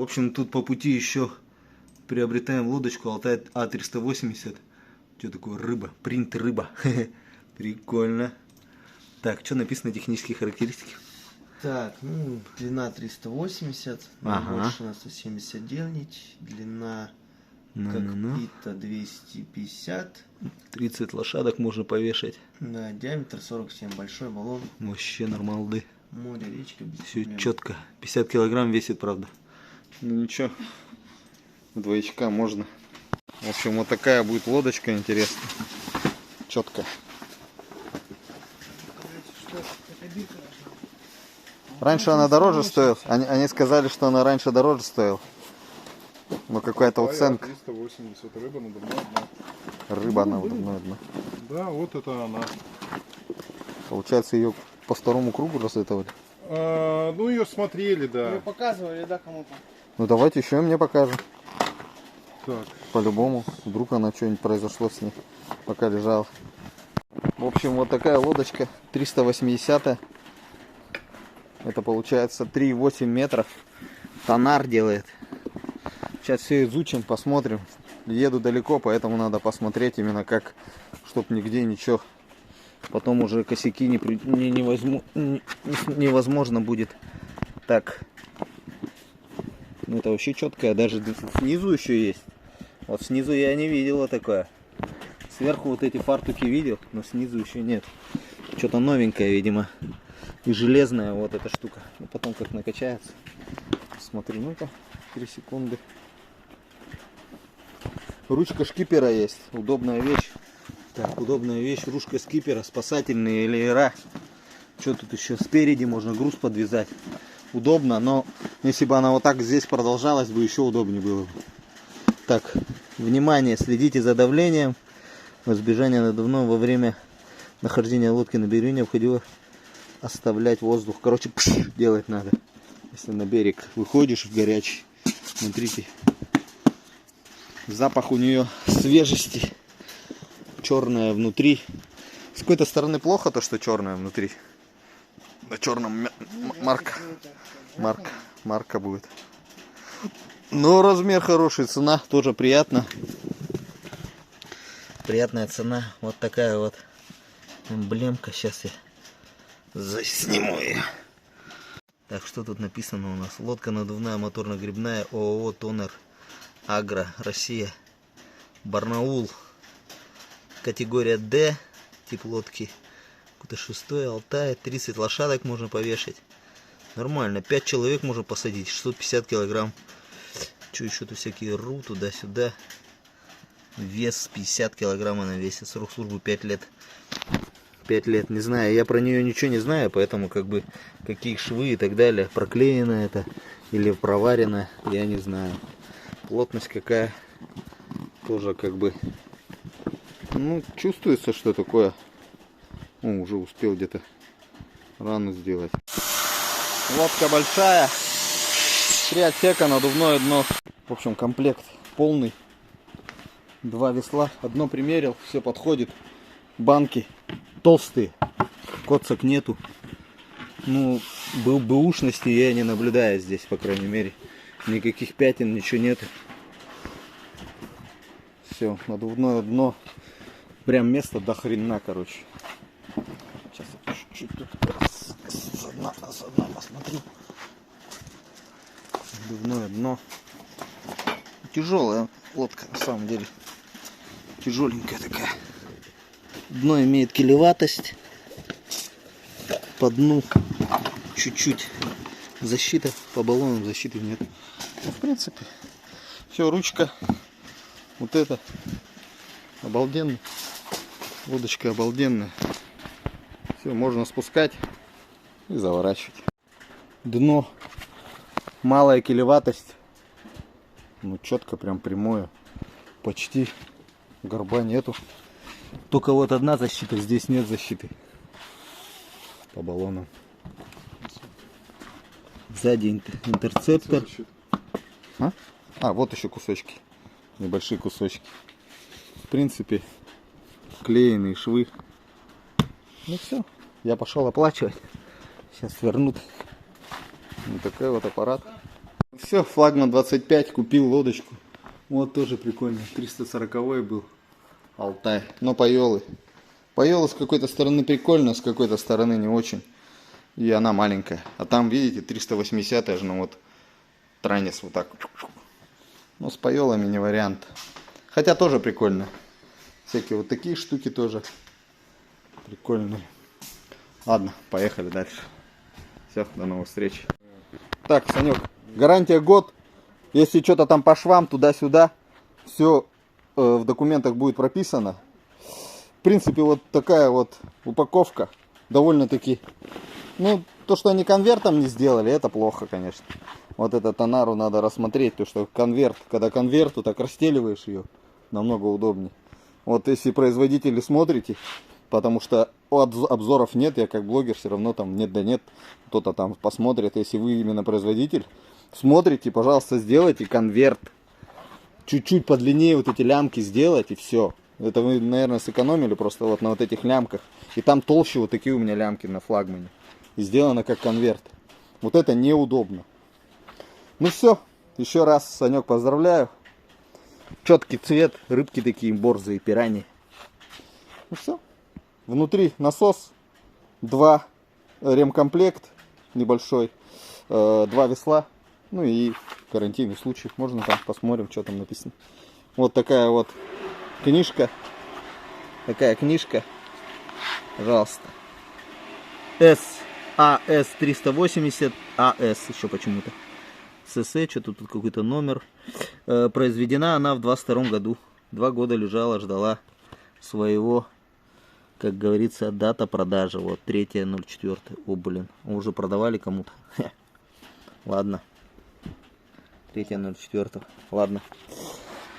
общем, тут по пути еще приобретаем лодочку Алтай А380. Что такое рыба? Принт рыба. Прикольно. Так, что написано технические характеристики? Так, ну, длина 380, ширина 179, длина кокпита 250. 30 лошадок можно повешать. Да, диаметр 47, большой баллон. Вообще нормалды. Море, речка. Все четко. 50 килограмм весит, правда. Ну ничего, двоечка можно. В общем, вот такая будет лодочка интересная. Четко. Раньше она дороже стоила. Они сказали, что она раньше дороже стоила. Но какая-то уценка. 380, рыба надувная одна. Рыба надувная одна. Да, вот это она. Получается, ее по второму кругу разэтовали. Ну, ее смотрели, да. Ее показывали, да, кому-то? Ну давайте еще мне покажем. Так. По-любому. Вдруг она что-нибудь произошло с ней, пока лежала. В общем, вот такая лодочка 380. Это получается 3,8 метров. Тонар делает. Сейчас все изучим, посмотрим. Еду далеко, поэтому надо посмотреть именно как, чтоб нигде ничего. Потом уже косяки невозможно будет. Так. Ну это вообще четкое. Даже снизу еще есть. Вот снизу я не видела такое. Сверху вот эти фартуки видел, но снизу еще нет. Что-то новенькое, видимо. И железная вот эта штука. Ну, потом как накачается. Смотри, ну-ка, 3 секунды. Ручка шкипера есть. Удобная вещь. Так, удобная вещь. Ручка скипера. Спасательные леера. Что тут еще? Спереди можно груз подвязать. Удобно, но если бы она вот так здесь продолжалась бы, еще удобнее было бы. Так, внимание, следите за давлением. В избежание надувного во время нахождения лодки на берегу необходимо оставлять воздух. Короче, делать надо. Если на берег выходишь в горячий. Смотрите. Запах у нее свежести. Черная внутри. С какой-то стороны плохо то, что черная внутри. На черном марка будет. Но размер хороший, цена тоже приятно. Приятная цена. Вот такая вот эмблемка. Сейчас я засниму ее. Так, что тут написано у нас? Лодка надувная моторно-гребная ООО Тонер Агро Россия. Барнаул. Категория D. Тип лодки. Какой-то 6-й Алтай. 30 лошадок можно повешать. Нормально. 5 человек можно посадить. 650 килограмм. Что еще тут всякие ру туда-сюда. Вес 50 килограмм она весит. Срок службы 5 лет. 5 лет. Не знаю. Я про нее ничего не знаю. Поэтому как бы какие швы и так далее. Проклеено это. Или проварено. Я не знаю. Плотность какая. Тоже как бы. Ну, чувствуется, что такое. О, уже успел где-то рану сделать. Лодка большая. 3 отсека, надувное дно. В общем, комплект полный. 2 весла. Одно примерил, все подходит. Банки толстые. Коцок нету. Ну, бэушности я не наблюдаю здесь, по крайней мере. Никаких пятен, ничего нету. Все, надувное дно. Прям место до хрена, короче. Сейчас я чуть-чуть тут с дна посмотрю. Надувное дно. Тяжелая лодка, на самом деле. Тяжеленькая такая. Дно имеет килеватость. По дну чуть-чуть защита. По баллонам защиты нет. Ну, в принципе, все, ручка. Вот это. Обалденно. Лодочка обалденная. Все, можно спускать и заворачивать. Дно. Малая килеватость. Ну, четко, прям прямое. Почти горба нету. Только вот одна защита, здесь нет защиты. По баллонам. Сзади интерцептор. Вот еще кусочки. Небольшие кусочки. В принципе, клееные швы. Ну все. Я пошел оплачивать. Сейчас свернут. Вот такой вот аппарат. Все, флагман 25, купил лодочку. Вот тоже прикольно. 340 был. Алтай. Но Пайолы. Пайола с какой-то стороны прикольно, с какой-то стороны не очень. И она маленькая. А там, видите, 380 же, ну вот транец вот так. Ну, с пайолами не вариант. Хотя тоже прикольно. Всякие вот такие штуки тоже прикольные. Ладно, поехали дальше. Все, до новых встреч. Так, Санек, гарантия год. Если что-то там по швам, туда-сюда, все в документах будет прописано. В принципе, вот такая вот упаковка. Довольно-таки... Ну, то, что они конвертом не сделали, это плохо, конечно. Вот эту тонару надо рассмотреть, то что конверт, когда конверт, то так расстеливаешь ее, намного удобнее. Вот если производители смотрите, потому что обзоров нет, я как блогер все равно там нет да нет, кто-то там посмотрит. Если вы именно производитель, смотрите, пожалуйста, сделайте конверт. Чуть-чуть подлиннее вот эти лямки сделать и все. Это вы, наверное, сэкономили просто вот на вот этих лямках. И там толще вот такие у меня лямки на флагмане. И сделано как конверт. Вот это неудобно. Ну все, еще раз, Санек, поздравляю. Четкий цвет, рыбки такие, борзые, пираньи. Ну все. Внутри насос, 2 ремкомплект небольшой, 2 весла. Ну и гарантийный случай. Можно там посмотрим, что там написано. Вот такая вот книжка. Такая книжка. Пожалуйста. САС 380 АС еще почему-то. СС, что-то тут какой-то номер. Произведена она в 22 году. 2 года лежала, ждала своего, как говорится, дата продажи. Вот 3.04. О, блин, уже продавали кому-то. Ладно. 3.04. Ладно.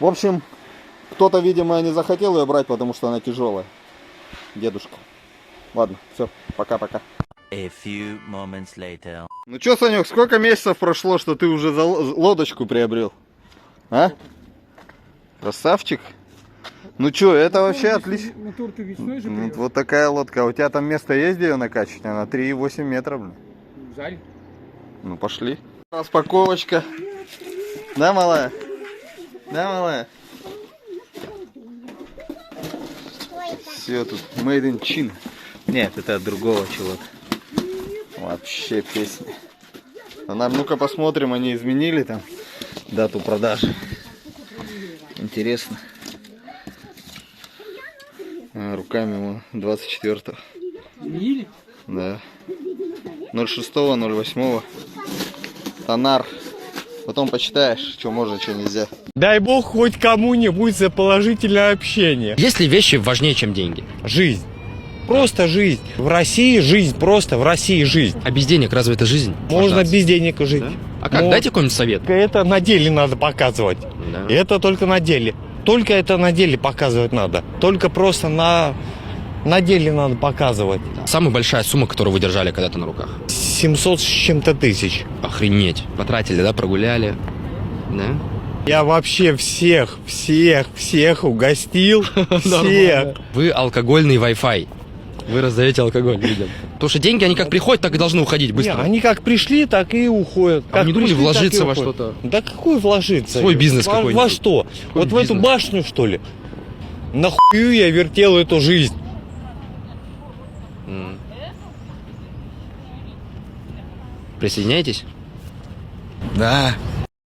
В общем, кто-то, видимо, не захотел ее брать, потому что она тяжелая. Дедушка. Ладно, все, пока-пока. A few moments later. Ну чё, Санек, сколько месяцев прошло, что ты уже лодочку приобрел? А? Красавчик. Ну чё, это вообще отлично. Мотор ты весной же Ну, привез? вот такая лодка. А у тебя там место есть, где ее накачивать? Она 3,8 метра, блин. Жаль. Ну пошли. Распаковочка. Да, малая? Да, малая? Все тут made in China. Нет, это от другого чего-то. Вообще песня. Ну-ка посмотрим, они изменили там дату продажи. Интересно. Руками 24-го. Изменили? Да. 06-го, 08-го. Тонар. Потом почитаешь, что можно, что нельзя. Дай бог хоть кому-нибудь за положительное общение. Есть ли вещи важнее, чем деньги? Жизнь. Просто жизнь. В России жизнь, просто в России жизнь. А без денег разве это жизнь? Можно Рождаться? без денег жить. Да? А как? Но Дайте какой-нибудь совет. это на деле надо показывать. Да. Это только на деле. Только это на деле показывать надо. Только просто на деле надо показывать. Самая большая сумма, которую вы держали когда-то на руках? 700 с чем-то тысяч. Охренеть. Потратили, да, прогуляли. Да? Я вообще всех угостил. Всех. Вы алкогольный Wi-Fi. Вы раздаете алкоголь людям. Потому что деньги, они как приходят, так и должны уходить Не, быстро. они как пришли, так и уходят. А вы не думали пришли, вложиться так и во уходят. что-то? Да какой вложиться? Свой бизнес Во какой-нибудь. что? Какой Вот в эту бизнес? башню, что ли? Нахую я вертел эту жизнь. Присоединяйтесь? Да.